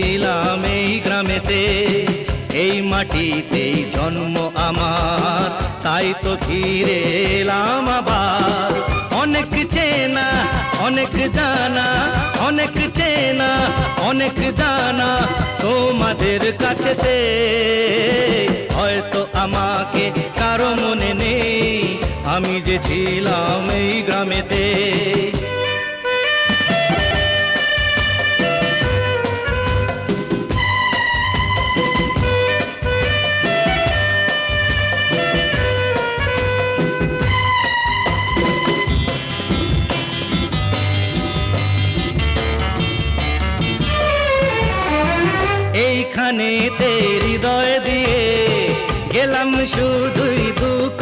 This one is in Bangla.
ছিলাম এই গ্রামেতে, এই মাটিতেই জন্ম আমার, তাই তো ফিরে এলাম আবার। অনেক চেনা অনেক জানা, অনেক চেনা অনেক জানা তোমাদের কাছেতে, হয়তো আমাকে কারো মনে নেই, আমি যে ছিলাম এই গ্রামেতে। এইখানেতে হৃদয় দিয়ে গেলাম শুধুই দুঃখ